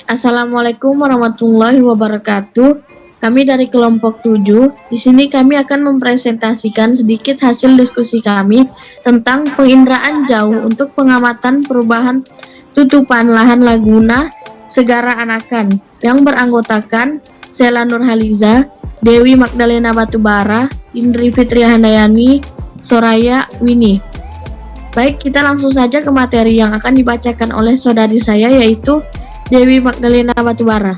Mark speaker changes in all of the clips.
Speaker 1: Assalamualaikum warahmatullahi wabarakatuh. Kami dari kelompok 7. Di sini kami akan mempresentasikan sedikit hasil diskusi kami tentang penginderaan jauh untuk pengamatan perubahan tutupan lahan Laguna Segara Anakan yang beranggotakan Sela Nurhaliza, Dewi Magdalena Batubara, Indri Fitri Handayani, Soraya Winnie. Baik, kita langsung saja ke materi yang akan dibacakan oleh saudari saya, yaitu Dewi Magdalena Batubara.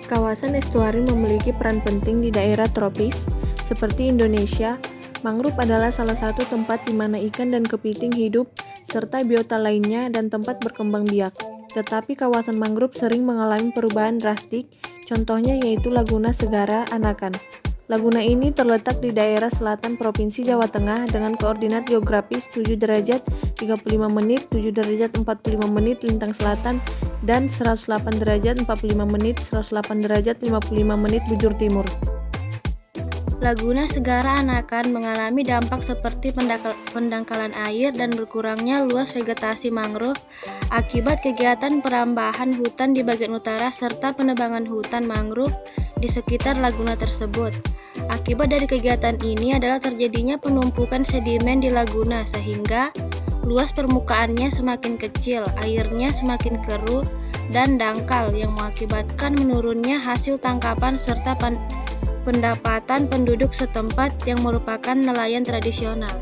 Speaker 2: Kawasan estuari memiliki peran penting di daerah tropis seperti Indonesia. Mangrove adalah salah satu tempat di mana ikan dan kepiting hidup serta biota lainnya dan tempat berkembang biak. Tetapi kawasan mangrove sering mengalami perubahan drastik, contohnya yaitu Laguna Segara Anakan. Laguna ini terletak di daerah selatan Provinsi Jawa Tengah dengan koordinat geografis 7 derajat 35 menit, 7 derajat 45 menit lintang selatan, dan 108 derajat 45 menit, 108 derajat 55 menit bujur timur.
Speaker 3: Laguna Segara Anakan mengalami dampak seperti pendangkalan air dan berkurangnya luas vegetasi mangrove akibat kegiatan perambahan hutan di bagian utara serta penebangan hutan mangrove di sekitar laguna tersebut. Akibat dari kegiatan ini adalah terjadinya penumpukan sedimen di laguna sehingga luas permukaannya semakin kecil, airnya semakin keruh dan dangkal yang mengakibatkan menurunnya hasil tangkapan serta pendapatan penduduk setempat yang merupakan nelayan tradisional.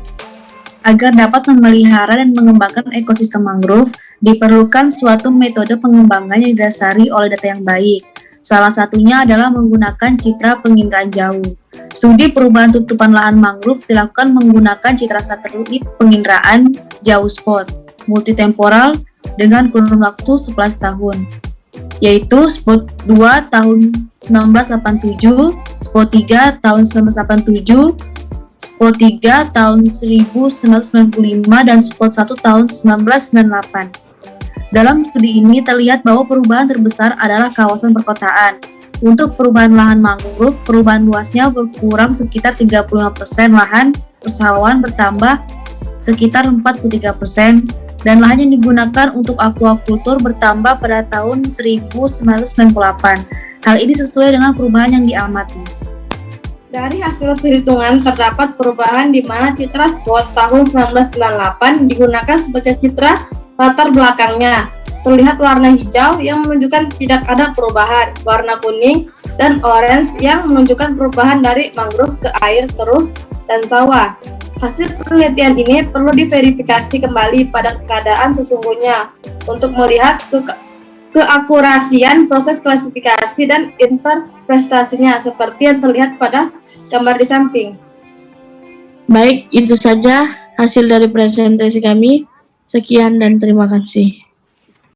Speaker 4: Agar dapat memelihara dan mengembangkan ekosistem mangrove, diperlukan suatu metode pengembangan yang didasari oleh data yang baik. Salah satunya adalah menggunakan citra penginderaan jauh. Studi perubahan tutupan lahan mangrove dilakukan menggunakan citra satelit penginderaan jauh spot multitemporal dengan kurun waktu 11 tahun, yaitu spot 2 tahun 1987, spot 3 tahun 1987, spot 3 tahun 1995, dan spot 1 tahun 1998. Dalam studi ini terlihat bahwa perubahan terbesar adalah kawasan perkotaan. Untuk perubahan lahan mangrove, perubahan luasnya berkurang sekitar 35%, lahan persawahan bertambah sekitar 43%, dan lahan yang digunakan untuk aquaculture bertambah pada tahun 1998. Hal ini sesuai dengan perubahan yang diamati.
Speaker 5: Dari hasil perhitungan terdapat perubahan di mana citra spot tahun 1998 digunakan sebagai citra latar belakangnya. Terlihat warna hijau yang menunjukkan tidak ada perubahan, warna kuning dan orange yang menunjukkan perubahan dari mangrove ke air keruh dan sawah. Hasil penelitian ini perlu diverifikasi kembali pada keadaan sesungguhnya untuk melihat keakurasian proses klasifikasi dan interpretasinya seperti yang terlihat pada gambar di samping.
Speaker 1: Baik, itu saja hasil dari presentasi kami. Sekian dan terima kasih.